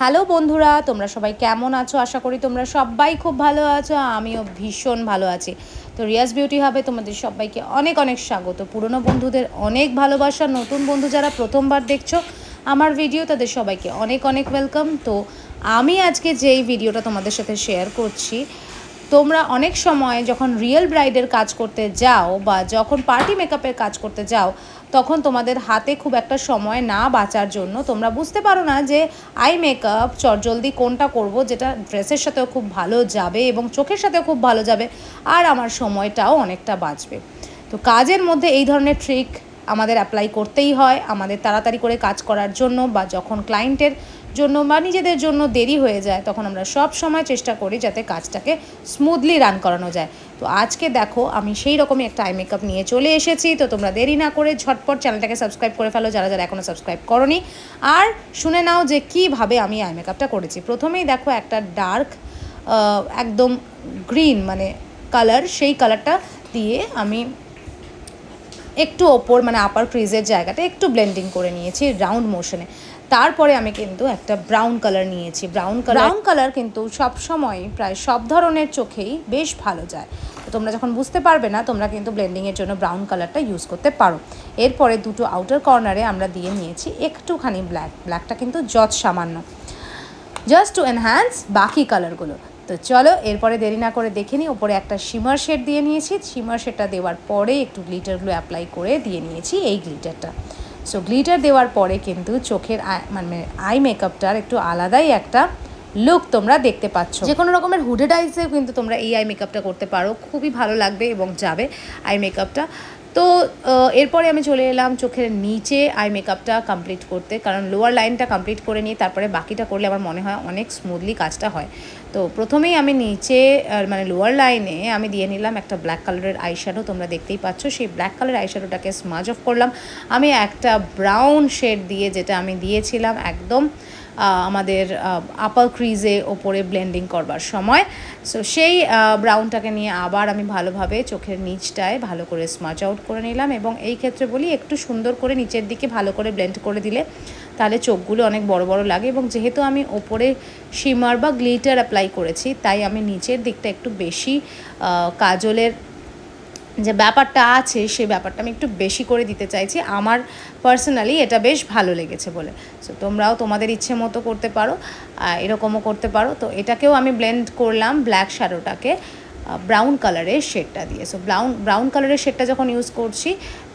Hello বন্ধুরা, তোমরা সবাই কেমন আছো? আশা করি তোমরা সবাই খুব ভালো আছো। আমিও ভীষণ ভালো আছি। তো রিয়াজ বিউটি হাবে তোমাদের সবাইকে অনেক অনেক স্বাগত। পুরনো বন্ধুদের অনেক ভালোবাসা, নতুন বন্ধু যারা প্রথমবার দেখছো আমার ভিডিও তাদের সবাইকে অনেক অনেক ওয়েলকাম। তো আমি আজকে যেই ভিডিওটা তোমাদের সাথে শেয়ার করছি, তোমরা অনেক সময় যখন রিয়েল ব্রাইডের কাজ করতে যাও বা যখন পার্টি মেকআপের কাজ করতে যাও, তখন তোমাদের হাতে খুব একটা সময় না বাঁচার জন্য তোমরা বুঝতে পারো না যে আই মেকআপ চটজলদি কোনটা করব যেটা ড্রেসের সাথেও খুব ভালো যাবে এবং চোখের সাথেও খুব ভালো যাবে আর আমার সময়টাও অনেকটা বাঁচবে। তো কাজের মধ্যে এই ধরনের ট্রিক আমাদের অ্যাপ্লাই করতেই হয় আমাদের তাড়াতাড়ি করে কাজ করার জন্য, বা যখন ক্লায়েন্টের জন্য বা নিজেদের জন্য দেরি হয়ে যায় তখন আমরা সব সময় চেষ্টা করি যাতে কাজটাকে স্মুথলি রান করানো যায়। তো আজকে দেখো আমি সেই রকমই একটা আই মেকআপ নিয়ে চলে এসেছি। তো তোমরা দেরি না করে ঝটপট চ্যানেলটাকে সাবস্ক্রাইব করে ফেলো যারা যারা এখনও সাবস্ক্রাইব করোনি, আর শুনে নাও যে কীভাবে আমি আই মেকআপটা করেছি। প্রথমেই দেখো একটা ডার্ক একদম গ্রিন মানে কালার, সেই কালারটা দিয়ে আমি একটু ওপর মানে আপার ক্রিজের জায়গাটা একটু ব্লেন্ডিং করে নিয়েছি রাউন্ড মোশনে। তারপরে আমি কিন্তু একটা ব্রাউন কালার নিয়েছি। ব্রাউন কালার কিন্তু সব সময় প্রায় সব ধরনের চোখেই বেশ ভালো যায়। তো তোমরা যখন বুঝতে পারবে না তোমরা কিন্তু ব্লেন্ডিংয়ের জন্য ব্রাউন কালারটা ইউজ করতে পারো। এরপরে দুটো আউটার কর্নারে আমরা দিয়ে নিয়েছি একটুখানি ব্ল্যাকটা কিন্তু যত সামান্য, জাস্ট টু এনহ্যান্স বাকি কালারগুলো। তো চলো এরপরে দেরি না করে দেখে নিই। ওপরে একটা শিমার শেড দিয়ে নিয়েছি, শিমার শেডটা দেওয়ার পরে একটু গ্লিটারগুলো অ্যাপ্লাই করে দিয়ে নিয়েছি এই গ্লিটারটা। সো গ্লিটার দেওয়ার পরে কিন্তু চোখের মানে আই মেকআপটার একটু আলাদাই একটা লুক তোমরা দেখতে পাচ্ছ। যে কোনো রকমের হুডেড আইসে কিন্তু তোমরা এই আই মেকআপটা করতে পারো, খুবই ভালো লাগবে এবং যাবে আই মেকআপটা। তো এরপরে আমি চলে এলাম চোখের নিচে আই মেকআপটা কমপ্লিট করতে, কারণ লোয়ার লাইনটা কমপ্লিট করে নিয়ে তারপরে বাকিটা করলে আমার মনে হয় অনেক স্মুথলি কাজটা হয়। তো প্রথমেই আমি নিচে মানে লোয়ার লাইনে আমি দিয়ে নিলাম একটা ব্ল্যাক কালারের আইশ্যাডো, তোমরা দেখতেই পাচ্ছ। সেই ব্ল্যাক কালারের আইশ্যাডোটাকে স্মাজ অফ করলাম আমি একটা ব্রাউন শেড দিয়ে, যেটা আমি দিয়েছিলাম একদম আমাদের আপার ক্রিজে ওপরে ব্লেন্ডিং করবার সময়। সো সেই ব্রাউনটাকে নিয়ে আবার আমি ভালোভাবে চোখের নিচটায় ভালো করে স্মাচ আউট করে নিলাম। এবং এই ক্ষেত্রে বলি একটু সুন্দর করে নিচের দিকে ভালো করে ব্লেন্ড করে দিলে তাহলে চোখগুলো অনেক বড় বড় লাগে। এবং যেহেতু আমি ওপরে শিমার বা গ্লিটার অ্যাপ্লাই করেছি তাই আমি নিচের দিকটা একটু বেশি কাজলের যে ব্যাপারটা আছে সেই ব্যাপারটা আমি একটু বেশি করে দিতে চাইছি। আমার পার্সোনালি এটা বেশ ভালো লেগেছে বলে। সো তোমরাও তোমাদের ইচ্ছে মতো করতে পারো, এরকমও করতে পারো। তো এটাকেও আমি ব্লেন্ড করলাম ব্ল্যাক শ্যাডোটাকে ব্রাউন কালারের শেডটা দিয়ে। সো ব্রাউন কালারের শেডটা যখন ইউজ করছি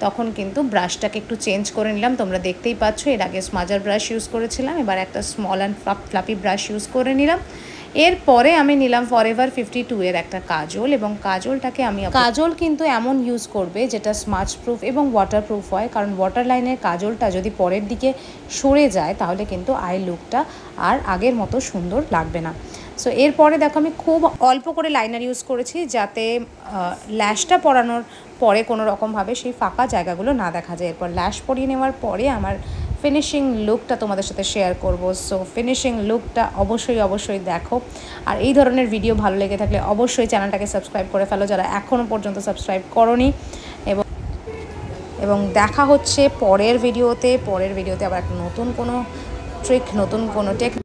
তখন কিন্তু ব্রাশটাকে একটু চেঞ্জ করে নিলাম। তোমরা দেখতেই পাচ্ছ এর আগে স্মাজার ব্রাশ ইউজ করেছিলাম, এবার একটা small and fluffy brush use করে নিলাম। এরপরে আমি নিলাম ফরএভার 52 এর একটা কাজল, এবং কাজলটাকে কাজল কিন্তু এমন ইউজ করবে যেটা স্মাচ প্রুফ এবং ওয়াটারপ্রুফ হয়, কারণ ওয়াটার লাইনের কাজলটা যদি পরের দিকে সরে যায় তাহলে কিন্তু আই লুকটা আর আগের মতো সুন্দর লাগবে না। সো এরপরে দেখো আমি খুব অল্প করে লাইনার ইউজ করেছি যাতে ল্যাশটা পরানোর পরে কোনো রকমভাবে সেই ফাঁকা জায়গাগুলো না দেখা যায়। এরপর ল্যাশ পরিয়ে নেওয়ার পরে আমার ফিনিশিং লুকটা তোমাদের সাথে শেয়ার করব। সো ফিনিশিং লুকটা অবশ্যই দেখো। আর এই ধরনের ভিডিও ভালো লেগে থাকলে অবশ্যই চ্যানেলটাকে সাবস্ক্রাইব করে ফেলো যারা এখনও পর্যন্ত সাবস্ক্রাইব করোনি। এবং দেখা হচ্ছে পরের ভিডিওতে আবার একটা নতুন কোনো ট্রিক, নতুন কোনো টেকনিক